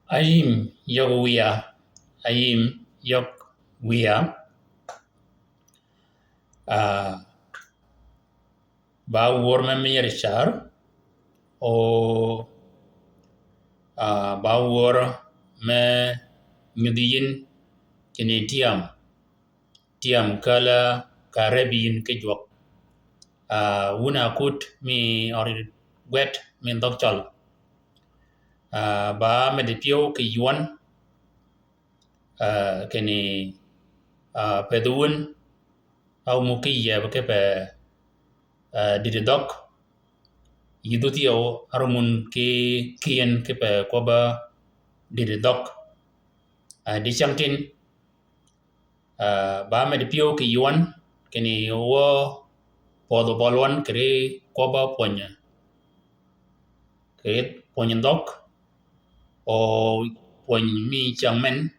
Ayim yok wia, ayim yok wia, ba wor me mir char o ba wor me nyudiyin kini tiam kala karebin ke jwak wuna kut mi ori wet min dok chol ba me de pio ke yuan kini pedun au muki ya ke pe didi dok yidutio arumun ke kien ke pe koba didi dok di changtin ba me de pio ke yuan kini wo podo bolwan kre koba ponya kre ponya dok o pony mi changmen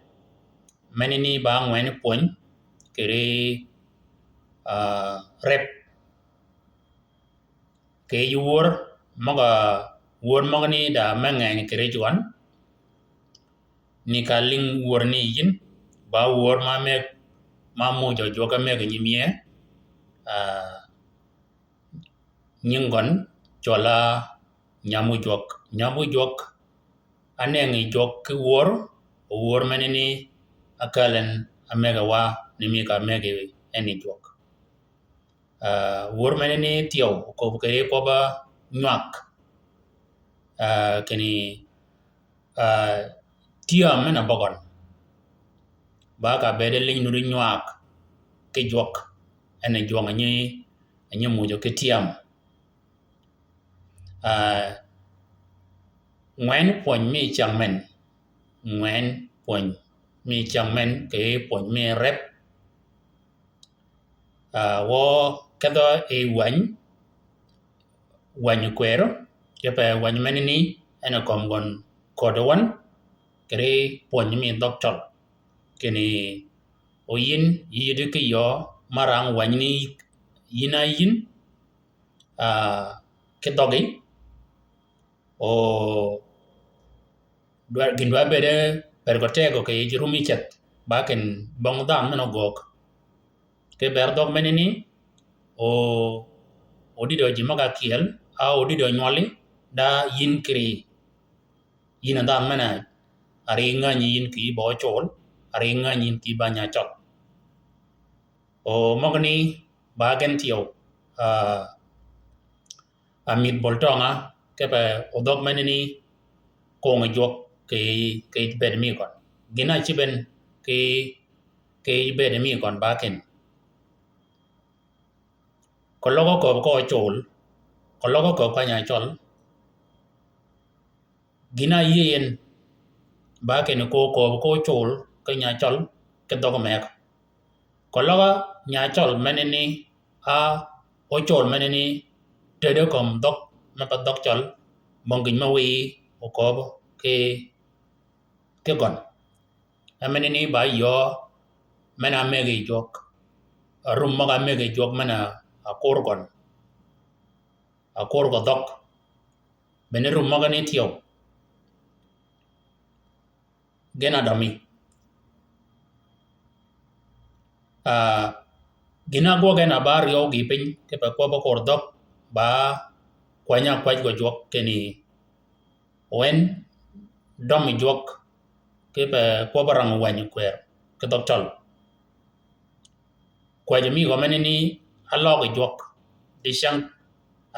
menini ba ngwen pony kre rep ke yuor maga wor magani da mengen kre juan ni kaling wor ni yin ba wor ma me ma mo jo jo ka me ga nyimie nyingon chola nyamu jok anengi jok ki wor menini akalen amega wa nimi ka mege eni jok wor menini tiyo ko kere ko ba nyak keni tiya mena bogon ba ka bede ling nuri nyak ke jok ene jok anyi mujo ke tiam ngwen pony mi changmen ngwen pony mi changmen ke pony mi rep wo kado e wany kwero kepe wany menini ene komgon kodowan kere pony mi doctor keni oyin yidu ke yo marang wany ni yina yin ke dogi o gindwa bede pergotego ke jirumi chet baken bangdam meno gok ke berdog menini o odido jimaga kiel a odido nyoli da yin kri yin da mena ari ngani yin ki bo chol ari ngani yin ki banya chol o mogni bagen tiyo amit boltonga ke pe odog menini ko ngajok ke bed mi kon gina chiben ke bed mi kon baken kologo ko chol kologo ko panya chol gina yen baken ko chol ke nya chol ke dog mek kologo nya chol menini a o chol menini tede kom dok ma pa dok chol mongin mawi o ko ke gon amenini ba yo mena megi jok rum maga megi jok mena akor gon dok bene rum maga ni tiyo gena dami gina go gen abar yo gi pin ke pa ko ba kor dok ba kwanya kwaj go jok keni wen dom jok ke pa ko barang wany kwer ke dok tol kwaj mi go menini alo go jok di chang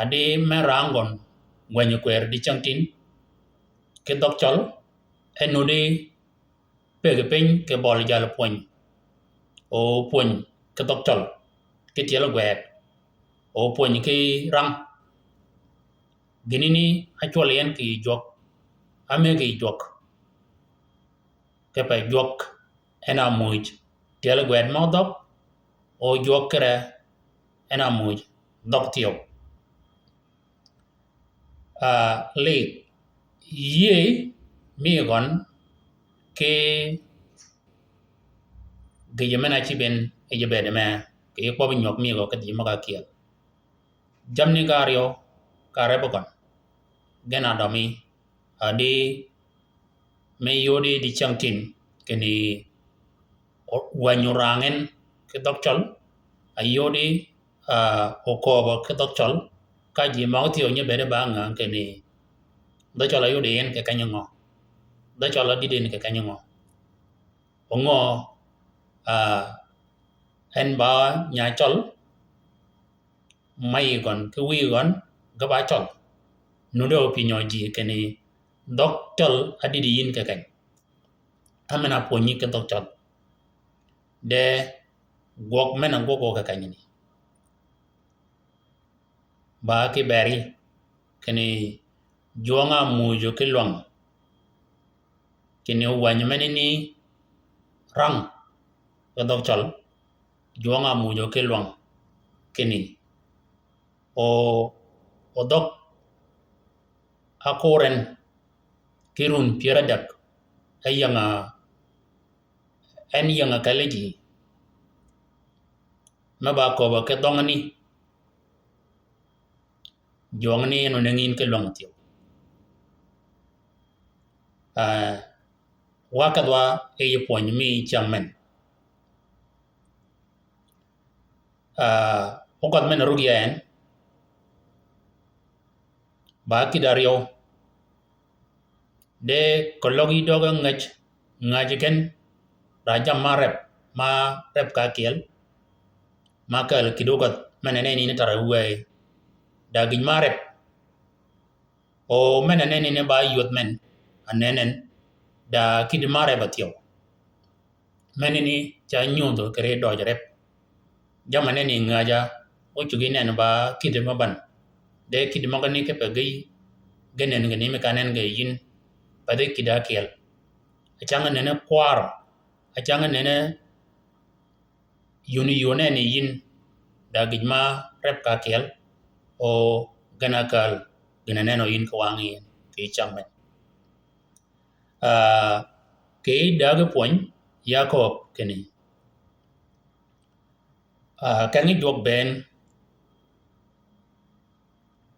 ade merangon wany kwer di chang tin ke dok tol enudi pe ke pin ke bol jal pon o pon ke dok tol ke tielo gwet o pon ke ram ginini actual yen ki jok ame ki jok ke pa jok ena muj tielo gwet mo dok o jok kere ena muj dok tiyo le ye mi gon ke ge yemena chi ben e je bede me ke ko bi nyok mi go ke di maga kiel jamni gario kare bogon gena domi adi me yodi di changtin keni wanyurangen ke dokchol ayodi okobo ke dokchol ka ji mauti onye bede banga keni dokchol ayodi yen ke kanyango dokchol adiden ke kanyango ongo en ba nyachol mai gon ke wi gon gaba chol nudo opinyo ji keni dokchol adidi yin ke kany amena ponyi ke dokchol de gok mena gogo ka kanyini ba ki beri keni juanga mujo ki luang kini wanyo menini rang ke dokchol juanga mujo ki luang kini o dok akoren kirun piradak ayanga en yanga kaleji maba ko ba ke dongani jongni no nangin ke luang tiyo wakadwa e yipon mi chamen okot men rugien ba kidario de kologi doga ngajiken raja marep ma rep ka kiel ma kal kidogot menene ni tara we dagin marep o menene ni ba yot men anenen da kid mare batio menene cha nyundo kre dojrep jamane ni ngaja o chugi nen ba kid maban de kid magani ke pegi genen ngani me kanen ge yin pade kida kiel achanga nene kwar achanga nene yuni ni yin dagin ma rep ka kiel o ganakal ginaneno yin kawangi ke changmen ke daga point Jacob keni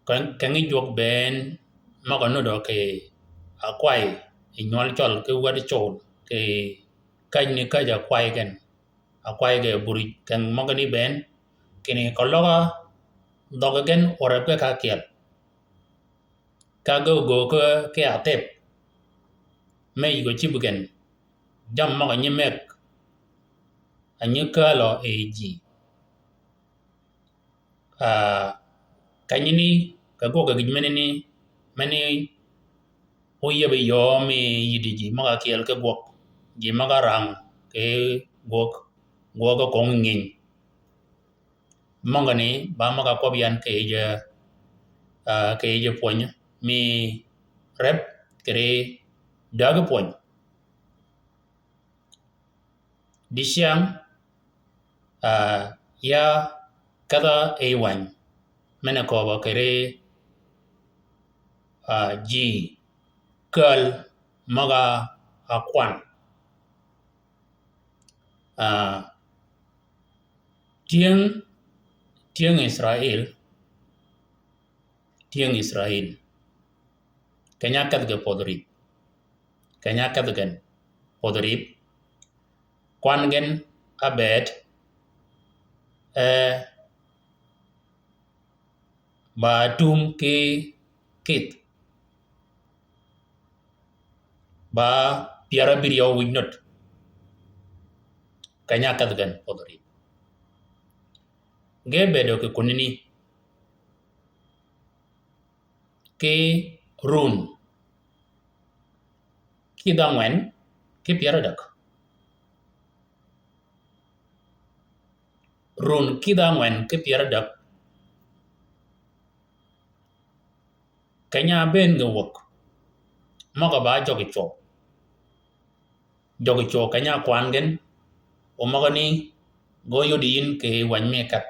kangi jok ben magano do ke akwai inyol chol ke wad chol ke kany ni kaja akwai gen akwai ge buri kan magani ben keni kologa doga gen ore ke ka kiel ka go ke atep me go chibugen jam maga nyimek anyikalo eji kanyini ka go ga gijmenini mani oye be yomi yidiji maga kiel ke gok ji maga rang ke gok goga kong ngin mangani ba maga kobian ke je ponya mi rep kere daga ponya disiang ya kada ewan mena ko ba kere ji kal maga akwan tiang Israel kanya kad ge podrip kwan gen abet ba tum ke kit ba piara biriyo wignot kanya kadgan podori ge bedo ke kunini ke run ki dangwen ke piara dak run ki dangwen ke piara dak kanya ben ge wok moga ba jogi cho kanya kwangen o mogani go yodin ke wanme kat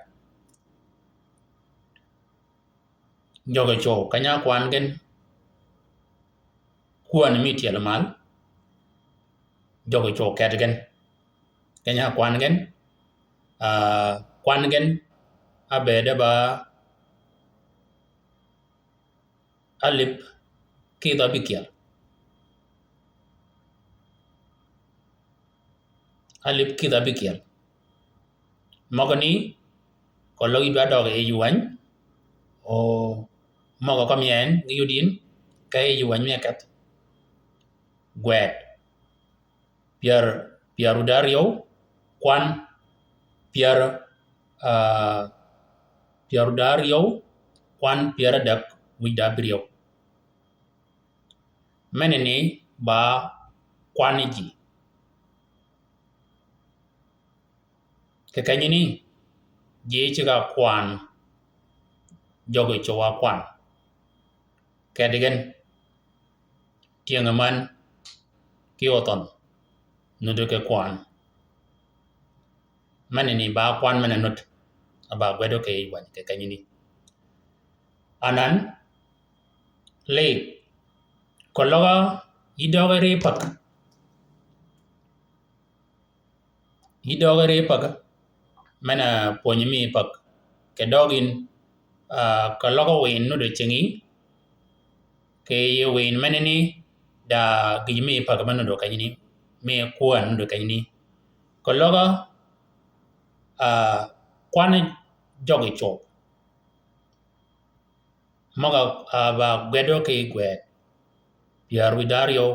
jogi cho kanya kwangen kuan mi tiel mal jogi cho kadgen kanya kwangen abede ba alip ki da bikial mogani ko logi ba dog e yuan o moga komien yudin kay yuan me kat gwet piaru dario kwan piaru dario kwan piara dak wida brio menene ba kwaniji ke kanyini je chiga kwan jogo chowa kwan kedigen tiengaman kioton nudo ke kwan menene ba kwan menenut aba gwedo ke iwan ke kanyini anan le kologa idogere pak mena ponyimi pak ke dogin kologa win nudo chingi ke win menene da gijimi pak menudo kanyini me kwan nudo kanyini kologa kwan jogi cho moga ba gwedo ke gwet piar widario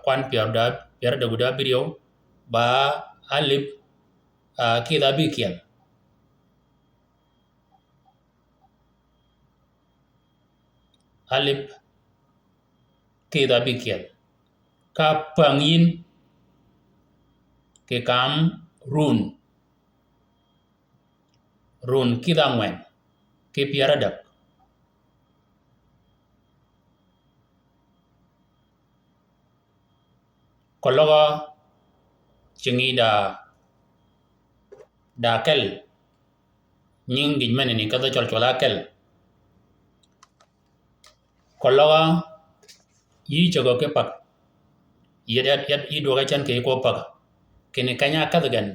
kwan piar da guda birio ba alip kida bikiel ka pangin ke kam run kida ngwen ke piara dak kologa chingi da kel nying gij meneni kada cholchola kel kologa yi chogo ke pak yet ido ga chan ke ko pak kene kanya kadgan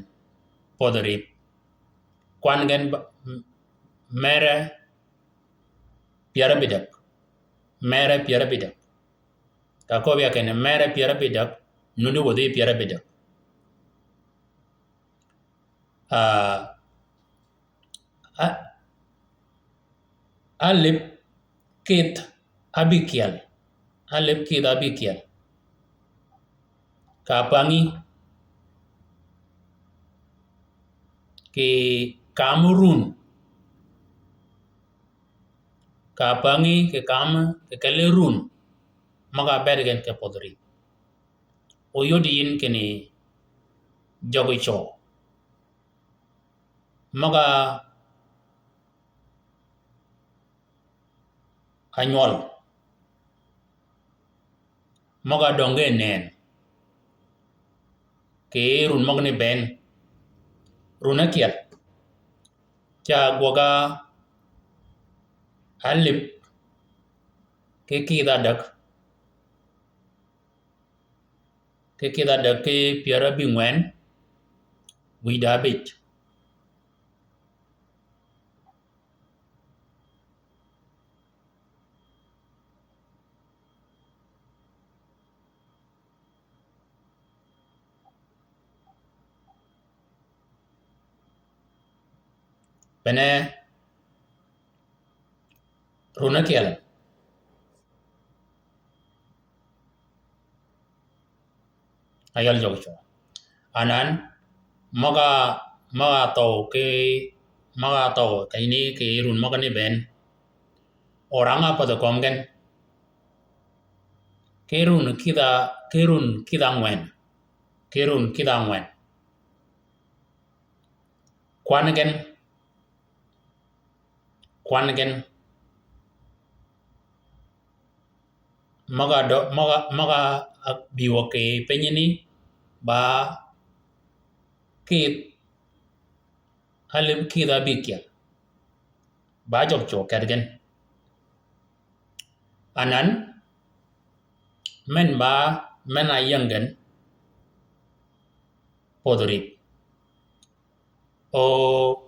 podori kwan gen mere piara bidak ka ko bia kene mere piara bidak nundu wodi piara bidak alip kit abikial ka pangi ke kamurun ka pangi ke kalerun maga bergen ke podri o yodi yin kene jogi cho maga anyol maga donge nen ke run magne ben runakial cha goga alip ke kida dak ke piara bingwen wida bit bene runa kiel ayol jog cho anan maga to ke ini ke run maga ni ben oranga pada komgen kerun kita ngwen kwangen maga biwo ke penyini ba kit halim kita bikia ba jok cho kergen anan men ayangen podri o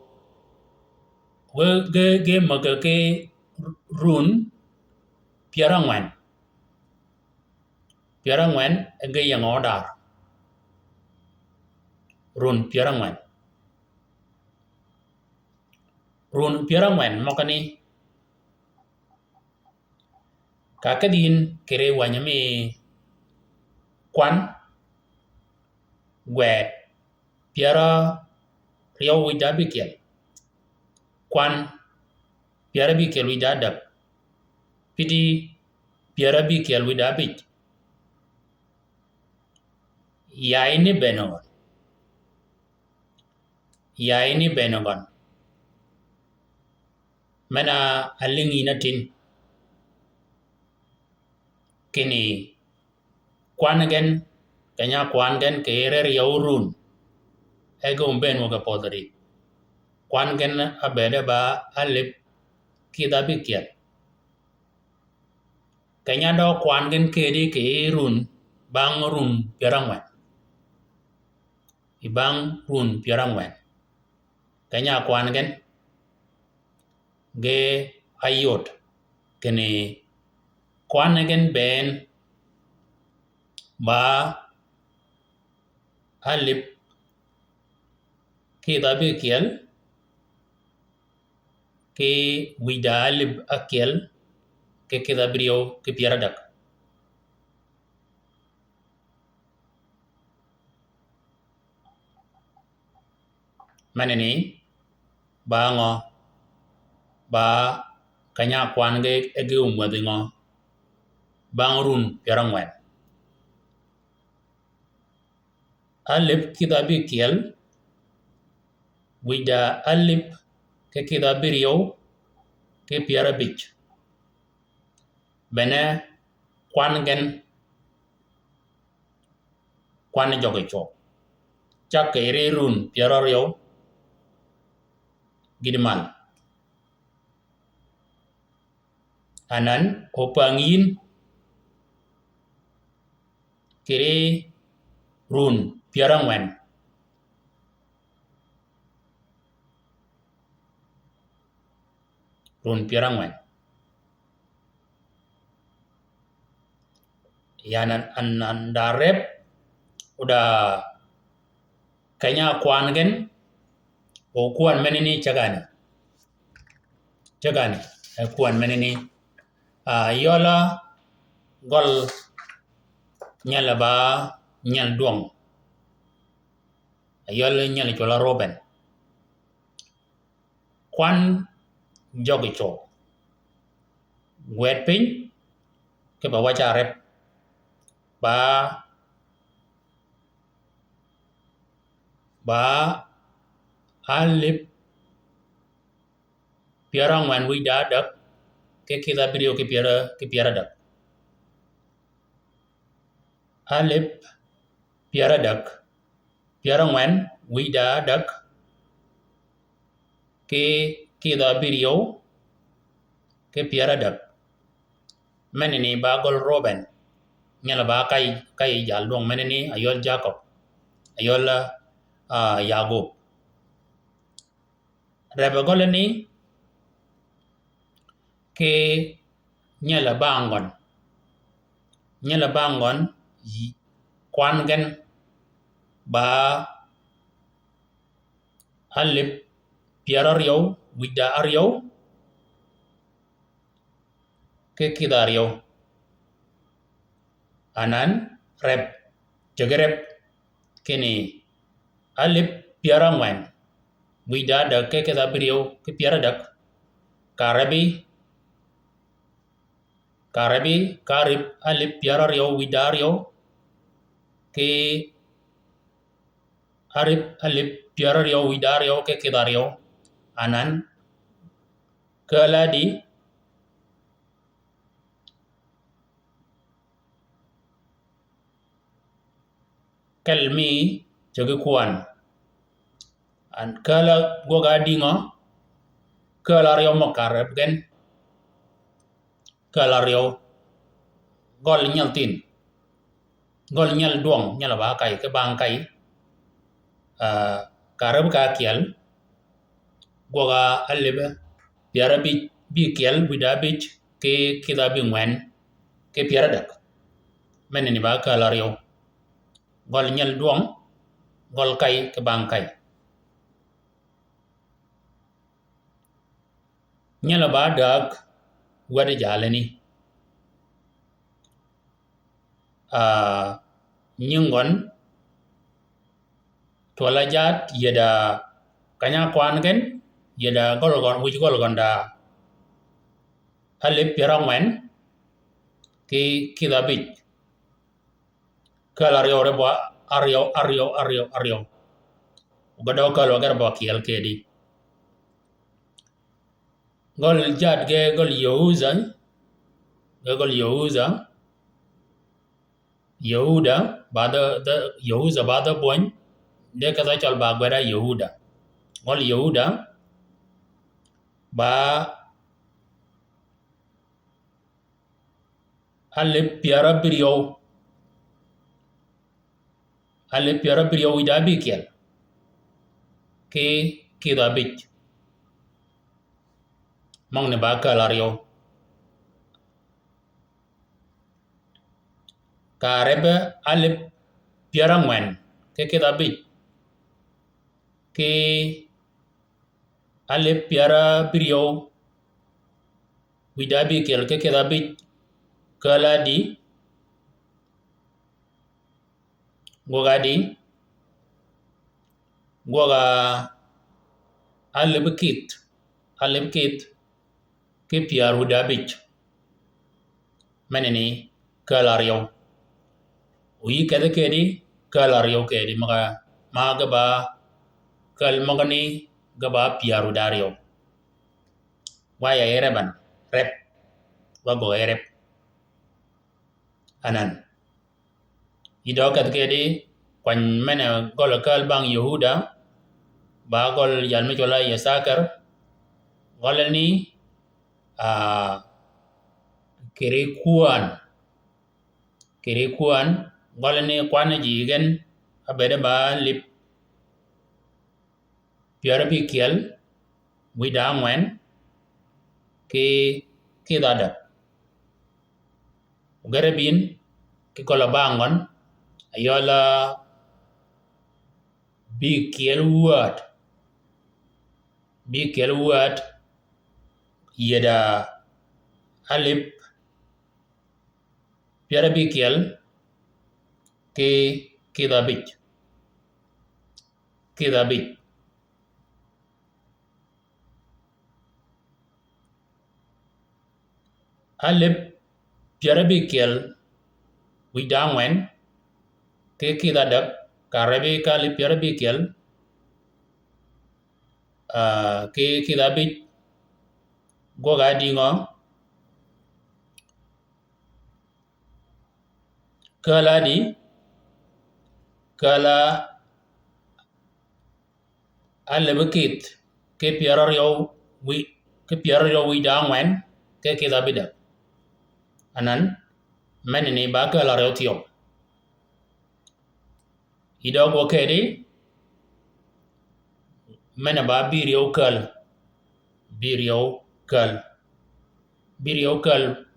ge maga ke run piarangwen ge yang odar run piarangwen mokani kakadin kere wanyame kwan wet piara riau wida bikel kwan piara bikel wida dak pidi piara bikel wida bit yaini benogon mana alingi natin kini kwangen kanya kwangen kere riau run ego ben woga podri kwangen abede ba alip kita bikel kanya do kwangen kedi ke run bang run piarangwen ibang run piarangwen kanya kwangen ge ayot kene kwangen ben ba alip kita bikel ke wida alip akel ke kita brio ke piaradak manene bango ba kanya kwange ege umwadingo bangrun piarangwen alip kita bikel wida alip ke kita brio ke piarabich bene kwangen kwan joge cho chake run piarario gidman anan opangin kere run piarangwen yanan an darep udah kanya kwangen o kuan menini chagani kuan menini yola gol nyala ba nyal duang yola nyala chola roben kwan jogi cho wet pin ke ba wacha rep ba alip piarangwan wida dak ke kita brio ke piara dak alip piara dak piarangwan wida dak ke kita brio ke piara dak menini bagol roben nyala ba kai jal dong menini ayol Jacob ayol Yagob rebe goleni ke nyala bangon kwangen ba alip piara riyo wida ariyo ke kida ariyo anan rep jegerep kini alip piara ngwen wida dak ke kida biriyo ke piara dak karebi karib alip piara riyo wida ariyo ke alip piara riyo wida ariyo ke kida ariyo anan keladi kelmi jogi kuan an kala goga dingo kala riyo mokarep gen kala riyo gol nyaltin gol nyal duong nyala ba kai ke bang kai karep ka kiel goga alebe piara bi kiel wida bich ke kida bi ngwen ke piara dak meneni ba kala riyo gol nyal duong gol kai ke bang kai nyala ba dak wade jaleni nyingon tola jat yeda kanya kwan gen yeda golgon wuj golgon da alip piara ngwen ke kida bich kala riyo rebo ariyo godo kalo gar bo kiel kedi gol jat ge gol Yehuda bada Yehuza bada boy de kaza chal ba gwera Yehuda gol Yehuda ba alip piara biriyo wida bi kiel ke kida bich mong ne ba kala riyo karebe alip piara ngwen ke kida bich ke alip piara biriyo wida bi kiel ke kida bich kala di goga alip kit ke piar wida bich meneni kala riyo uyi kede kedi kala riyo kedi ma gaba kal magani gaba piaru dario waya ereban rep wago erep anan ido kat kedi kwan mena gol kal bang Yehuda ba gol yan me jola Yesakar gol ni kere kuan gol ni kwan jigen abede ba lip piara bi kiel wida ngwen ke dada ugere bin ke kola bangon ayola bi kiel word yeda alip piara bi kiel ke da bich alip piara bi kiel wida ngwen ke kidadap karebe kali piara bi kiel ke kidabich goga dingo kala alebekit ke piara riyo wida ngwen ke kidabida anan menini ba kala riyo tiyo ido go kedi mena ba biriyo kal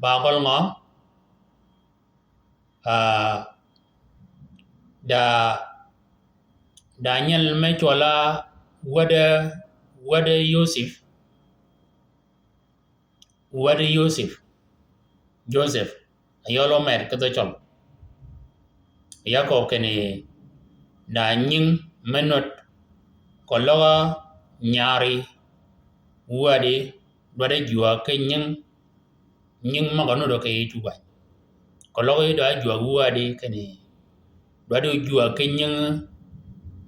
ba gol ngo da nyel me chola wade Yosef Joseph ayolo mer kedo chol yako kene na nying menot kologa nyari wade jua ke nying magano do ke tuba kologa do jua wade kene wade jua ke nying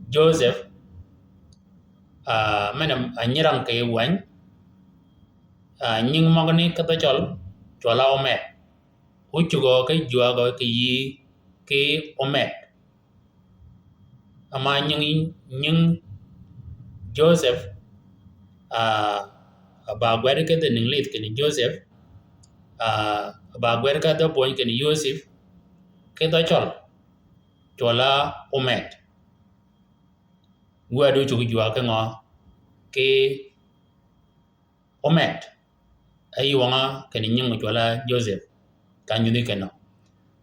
Joseph menam anyirang ke wan nying magani kedo chol chola omet uchugo ke jua go ke yi ke omet ama nying Joseph ba gwere ke the ninglit ke ni Joseph ba gwere ka do boy ke ni Yosef ke do chola omet gwadu chu jua ke ngo ke omet ayi wanga ke ni nying chola Joseph kan yuni ke no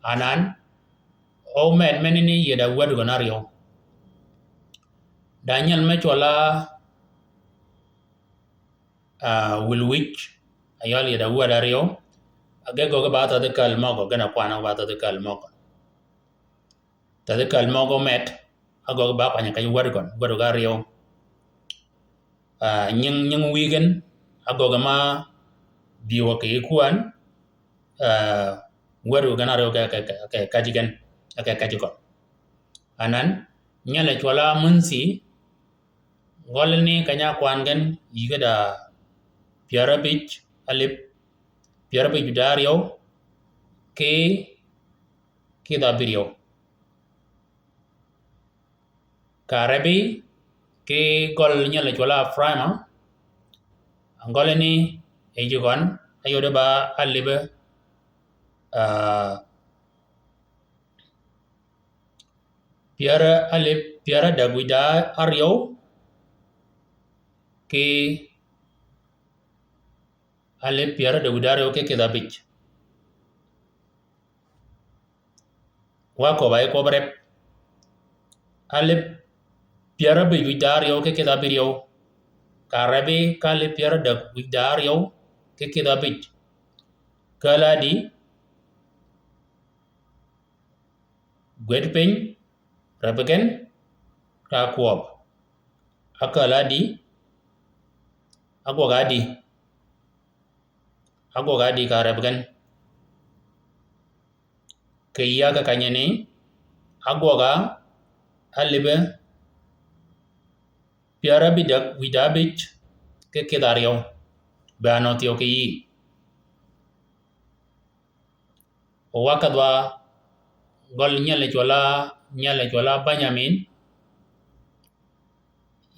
anan omet menini yeda gwadu gonario Daniel me chola Wilwich ayol yeda wadario agego ga bata de kalmogo gana kwana bata de kalmogo tade kalmogo met ago ba kwanya kay wadu gario nying wigen ago ma biwo ke kuan wadu gana rio ka kajigen ka kajiko anan nyale chola munsi golni kanya kwangen yigada piarabich alip piarabich dario ke da birio Karabi ke gol nyale chola frama angoleni ejugon ayoda ba alibe piara dagwida aryo ke alip piara dagwida aryo ke kedabich wako ba ko brep alip piara dagwida aryo ke kedabirio Karabi kali piara dagwida aryo ke kedabich kaladi gwedpin Rabagen Rakwab Akaladi Agwagadi ka Rabagen Kaya ka kanyani Agwaga Alibe Piara bidak widabich ke kedario Banotio ke yi Wakadwa gol nyale chola Benjamin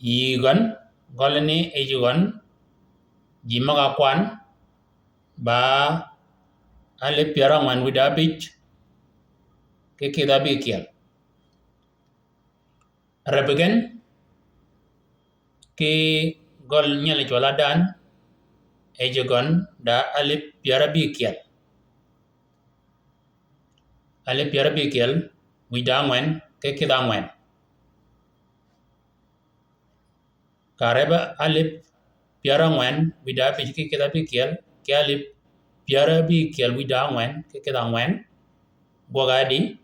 yigan golni ejugan jimaga kwan ba ale piara man widabich ke kedabikiel Rebegen ke gol nyale chola Dan ejugan da ale piara bikiel widangwen ke kedangwen Kareba alip piara ngwen widabich ke kedabikiel ke alip piara bikiel widangwen ke kedangwen gwagadi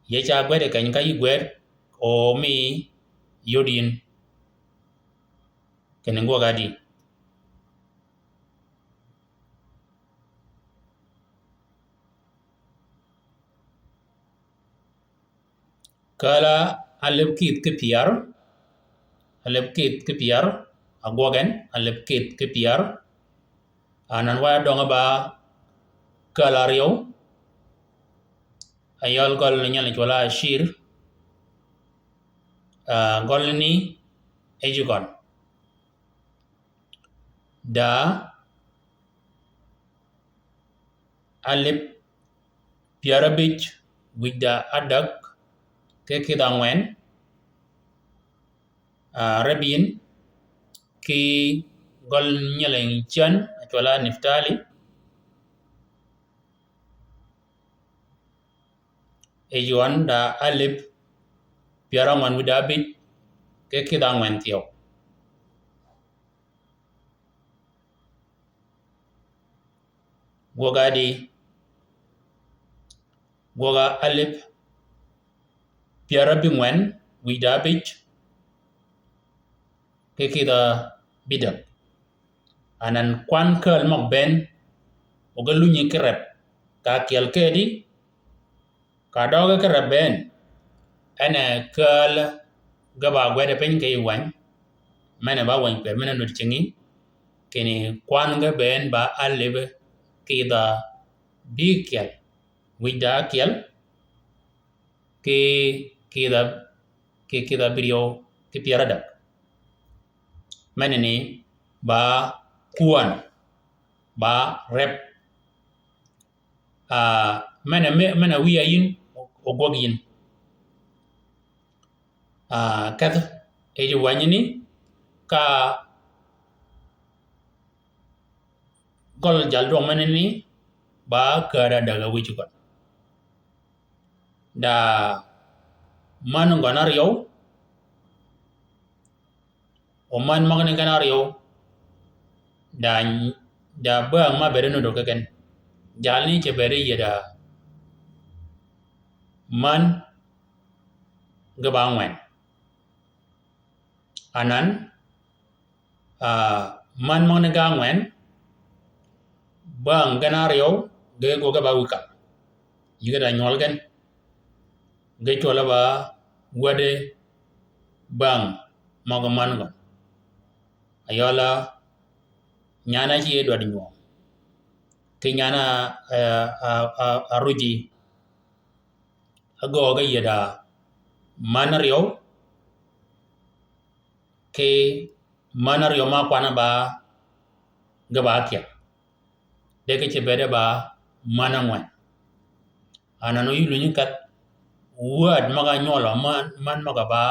yecha gwede kany ka yigwet o mi yodin kene gwagadi kala alip kit ke piar agwagen alip kit ke piar anan wa donga ba kala rio ayol gol nyale chola shir golni ejugon da alip piarabich wida adak ke kedangwen rabin ki gol nyale chan chola Niftali ejuan da alip piara man widabich ke kida ngwen tiyo goga alip piara bi ngwen wida bich ke kida bidak anan kwan kel mok ben oga lunyi kerep ka kiel kedi ka doga kerep ben ene kel gaba gwede pen ke wan mene ba wan per mene no chingi kini kwan ga ben ba alib kida bi kiel wida kiel ke kida brio ke piara dak mene ni ba kuan ba rep mene wiya yin ogwag yin kath eji wanyini ka gol jal dong mene ni ba kada daga wichukon da man ngonar yow o man magne ganar yow da ba ma bere no dokaken jalni ke bere yeda man gaba ngwen anan man magne ga ngwen bang ganar yow ge go gaba wika yiga da nyolgen ge chola ba wade bang mago mango ayola nyana ji edward nyo ke nyana aruji ago ga yeda manaryo ke manaryo ma kwana ba gaba kya deke che bede ba manangwan anano yulu nyikat word maga nyolo man maga ba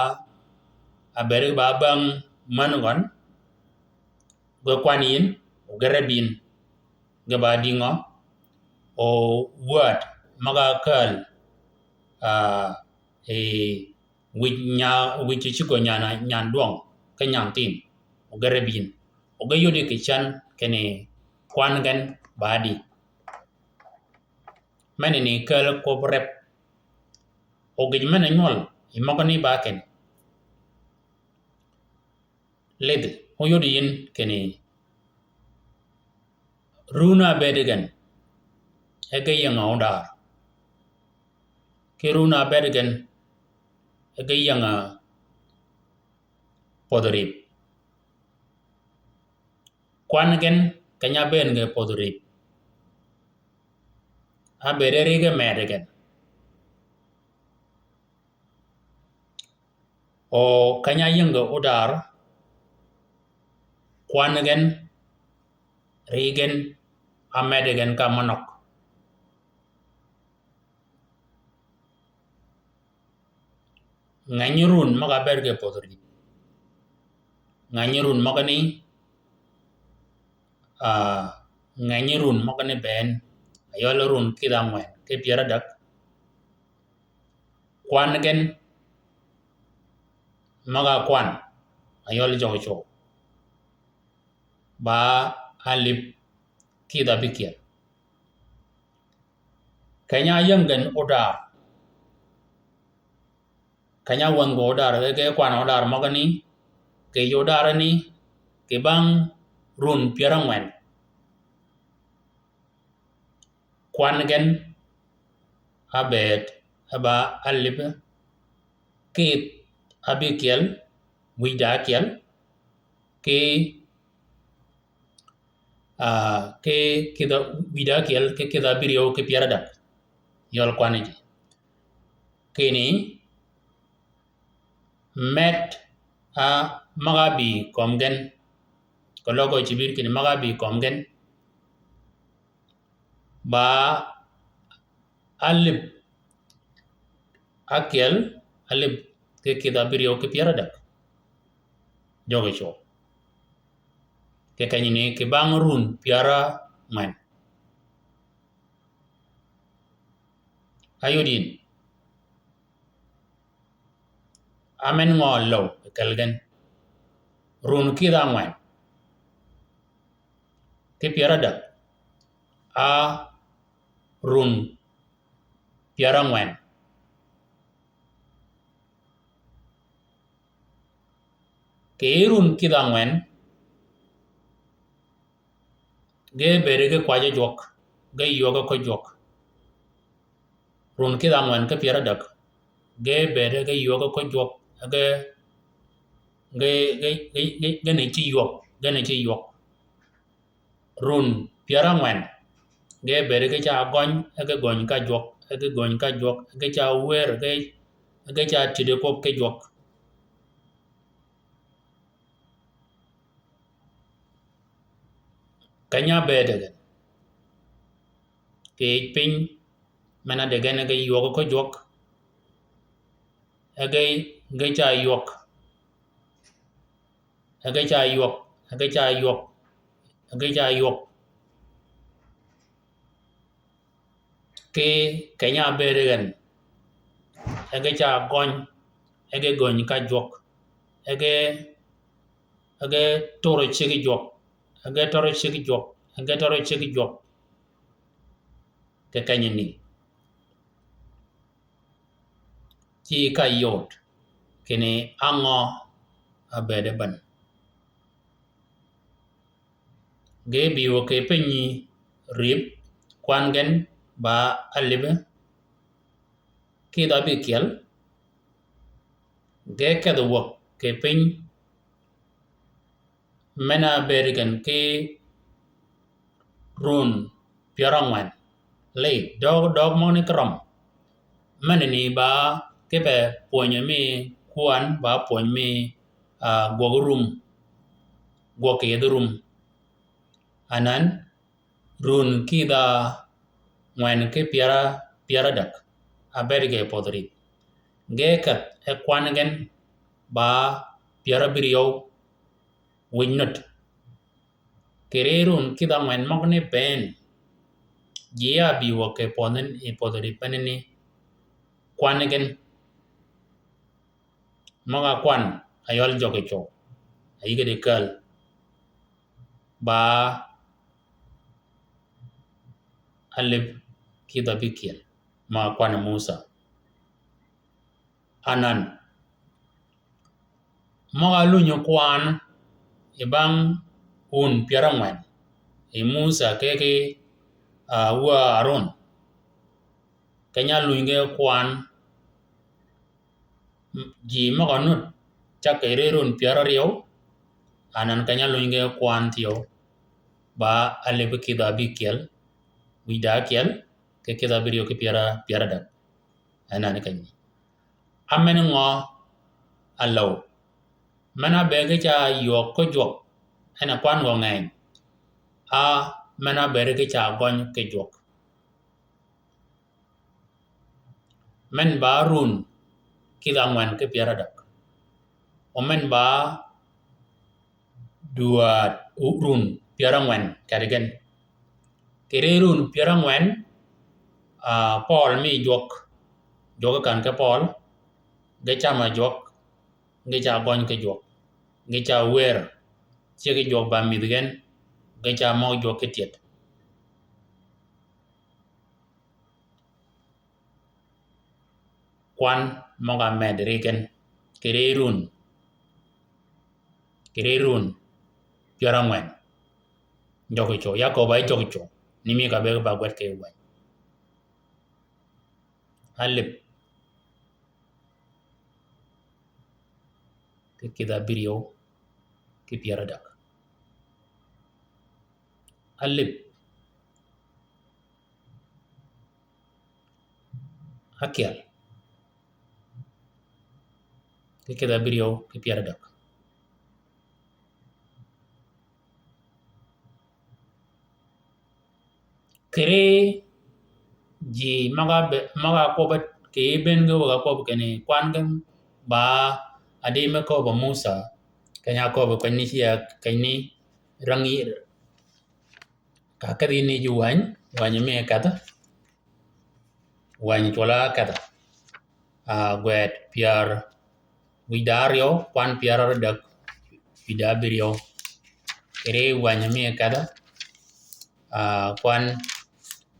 abere ba bang manangon go kwanin o garebin gaba dingo o word maga kal wichi chiko nyan duong ke nyan tin o garebin o ga yodi ke chan kene kwan gan badi mene ni kal ko rep o ga mene nyol imagani ba ken led o yodi yin kene runa bedegan ege yanga ondar ke runa bedegan ege yanga podrip kwan gen kanya ben ge podrip ha bedere ge medegen o kanya yanga odar kwan gen regen amedegen ka manok nganyurun maga berge podrip nganyurun magani nganyurun magani ben ayolorun kidangwen ke piara dak kwan gen maga kwan ayol jojo ba alip kida bikiel kanya yangan odar kanya wango odar ke kwan odar magani ke yodarani ke bang run piara ngwen kwan gen abet aba alip kit abikiel wida kiel ke kida wida kiel ke kida birio ke piara dak yol kwaniji kini met magabi komgen ko logo chibir kini magabi komgen ba alip akiel alip ke kida birio ke piara dak joge cho ke kanyini ke bang run piara man ayodin amen ngo low kalgen run kida ngwen ke piara dak a run piara ngwen ke run kida ngwen ge bere ge kwaje jok ge yoga ko jok run kida ngwen ke piara dak ge bere ge yoga ko jok ge ne chi yok run piara ngwen ge bere ge cha gony ge gony ka jok ge gony ka jok ge cha wer ge cha tide kop ke jok kanya bede ke pin mana de gane ge yoga ko jok ge cha yok ge cha yok ge cha yok ge cha yok ke kanya bede gan ge cha gony ge gony ka jok ge toro chigi jok ge toro chigi jok ge toro chigi jok ke kanya ni chi ka yot kene ango abede ban ge biwo ke penyi rib kwangen ba alibe ki da bi kiel ge ke do wok ke peny mena berigan ke run piarangwan le dog moni kram manini ba ke be ponye mi kwan ba pony mi gogurum go ke yedurum anan run kida ngwen ke piara dak aberge podri ge kat e kwangen ba piara biriyo winnot kererun kida ngwen mogne ben jia biwo ke ponen e podri panini kwangen moga kwan ayol joge cho ayige de kal ba alib kida bikiel ma kwan Musa anan moga lunyo kwan ibang un piarangwan e Musa keke wa Aron kanya lunge kwan ji moga nut chakererun piara riyo anan kanya lunge kwan tiyo ba alib kida bikiel wida kiel ke kida biriyo ke piara dak anan kanyi amen ngo alo mana bege cha yok ko jok ana kwan go ngain a mana bere ke cha gony ke jok men ba run kida ngwan ke piara dak o men ba dua run piara ngwan kadigen kererun piara ngwan Paul mi jok kan ke Paul ge chama jok ge cha gony ke jok ge cha wer che ge jok ba midgen ge cha mo jok ke tiet kwan moga medrigen kererun piara ngwen jogo cho yakoba jogo cho nimi ka be ba gwet ke wan alip ke kida biriyo ke piara dak alip hakial ke kida biriyo ke piara dak kere ji maga ko ba ke ben go ga ko kene kwan gam ba ade me ko ba Musa kanya ko ba kwani ya kani rangi ka kari ni juwan wanya me kata wanya tola kata gwet piar wida aryo kwan piara dak wida biryo kere wanyami kada kwan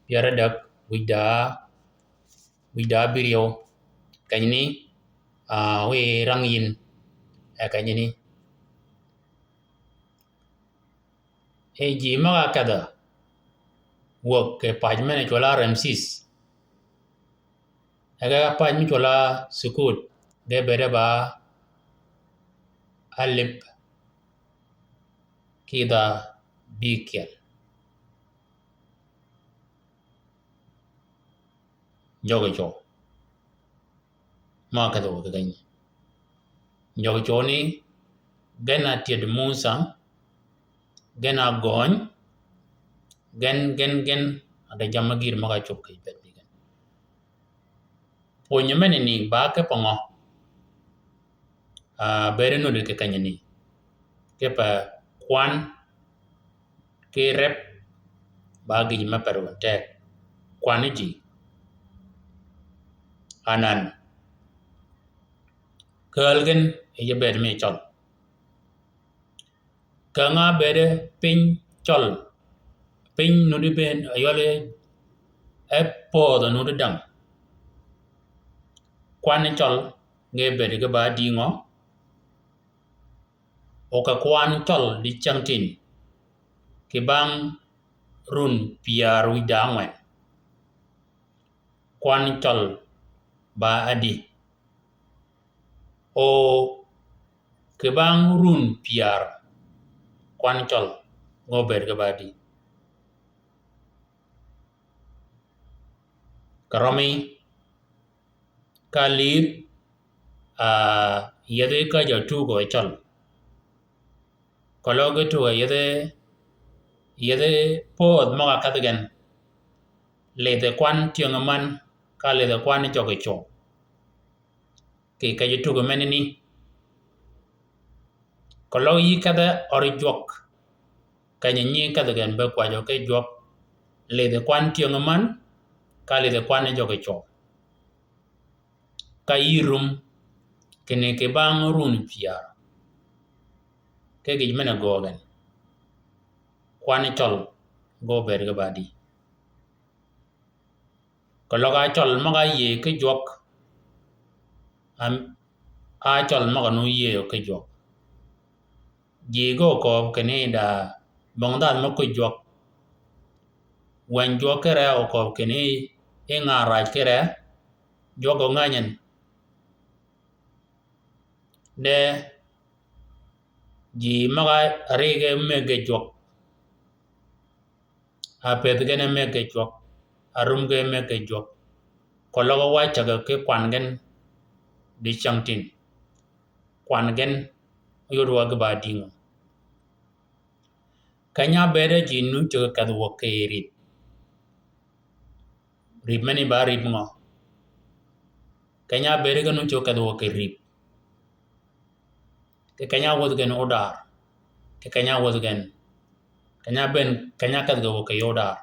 piara dak wida biryo kanyini we rangyin kanyini ji maga kada wok ke pajmene chola Ramsis aga pajmi chola sukut de bere ba alip kida bikel jogo ma kada wok ganyi jogo ni gena tied Musa gena gony gen ada jamagir maga chop kai bet bigan ponyo mene ni ba ke pongo bere no de ke kanyani ke pa kwan ke rep ba gi ma paru te kwan ji anan kalgen e bere me chol kanga bere pin chol pin no de ben ayole e po no de dang kwan chol nge bere ke ba dingo o ka kwan chol di changtin ke bang run piar wi dangwen kwan chol ba adi o ke bang run piar kwan chol ngo ber ke ba di karomi kalir yede ka ja tu go chol kologe tu yede pod maga kadgen le de kwan tiangaman ka le de kwan joge cho ke ka ju tu go menini kolo yi kada ori jok ka nyi kada gen be kwa jo ke jok le de kwan tiangaman ka le de kwan joge cho ka yirum kene ke bang run piar ke gi mena gogen kwan chol go ber ga badi ko loga chol maga ye ke jok am a chol maga no ye ke jok ye go ko kene da bongdan ma ko jok wan jok kere o ko kene e ngara kere jogo nganyen de ji maga rege mege jok a pedgene mege jok arumge mege jok ko logo wa chaga ke kwangen di changtin kwangen yorwa ga badingo kanya bere ji nu to ka do ke rip mani ba rip ngo kanya bere ga nu to ka do ke rip ke kanya wod gen odar ke kanya wod gen kanya ben kanya ka do ke yodar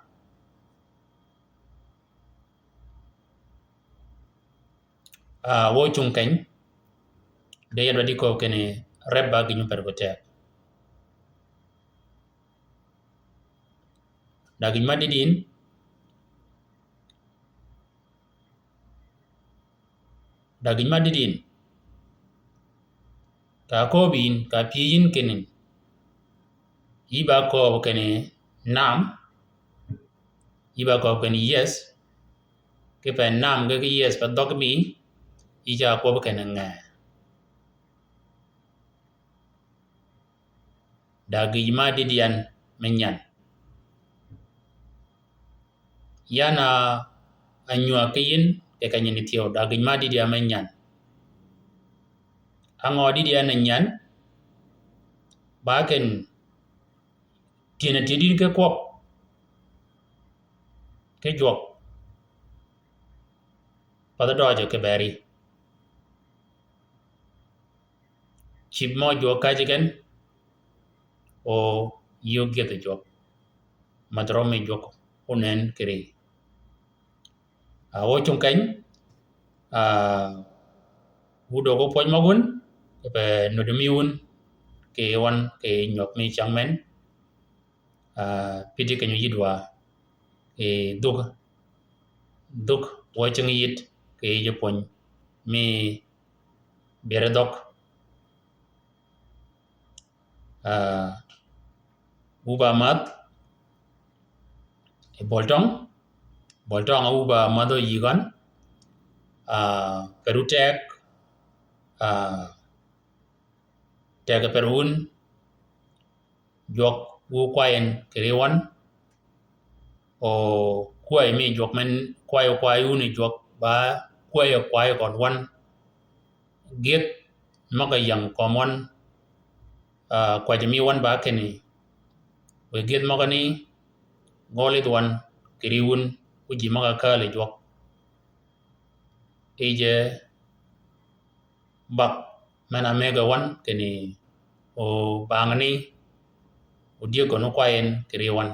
wo chung kany de yadwa di ko kene rebba gi ñu pergote dagi madidin ka ko bin ka piyin kenin iba ko kene nam iba ko kene yes ke pa nam ga yes pa dog mi ija ko kene nga dagi madidian menyan yana anywa kayin ke kanyin tiyo dagi madidian menyan angodi dia nanyan baken tiene tidin ke kop ke jok pada dojo ke beri chip mo jo kajigen o yoge te jok madrome jok onen kere a wo chung kany a wudo go poj magun pe no de miun ke wan ke nyok mi changmen pidi ke yidwa e duk wo chang yit ke je pon mi bere dok uba mat e boltong uba mado yigan perutek tege perun jok wu kwayen kerewan o kwai mi jok men kwai uni jok ba kwai kon wan giet maka yang komon kwa jami wan ba keni we giet maka ni ngolit wan keriun uji maka kale jok eje bak mana mega wan keni o bangani o dio kono kwayen kerewan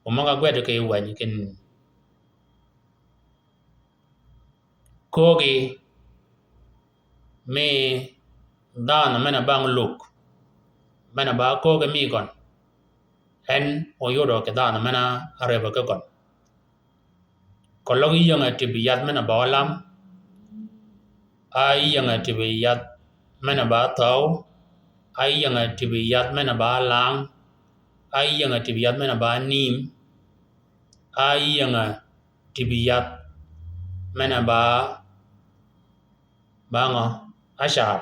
o maka gwedo ke wany ken kogi me dana mena bang luk mena ba kogi mi kon en o yodo ke dana mena areba ke kon kologi yanga tibiyat mena ba lam ai yanga tibiyat mena ba taw ai yanga tibiyat mena ba lang ai yanga tibiyat mena ba nim ai yanga tibiyat mena ba bango ashar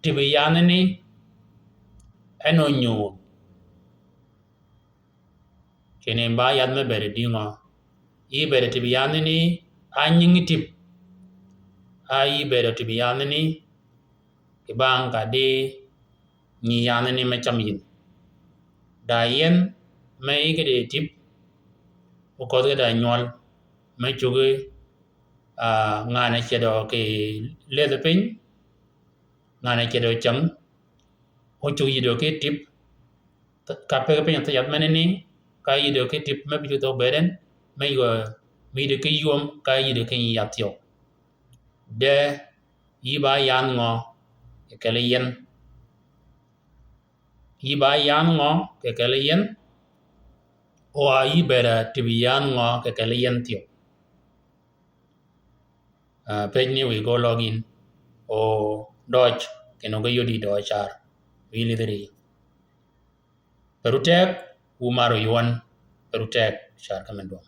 tibiyat ni eno nyu kene ba yat me bere dingo i bere tibiyat ni anyingi tip ai bere tibiyat ni ibang ka de ni yan ni me cham yin da yen me ke de tip o ko da nyol me chuge ngana chedo ke le de pin ngana chedo cham o chu yido ke tip ka pe pin ta yat meneni ka yido ke tip me bi to beren me yo mi de ke yom ka yido ke yat yo de yi ba yan ngo ke le yen yi ba yan ngo ke le yen o yi bera tibi yan ngo ke le yen tio page ni we go login o dodge ke no go yodi do char we lideri perutek umaro yuan perutek char kamendo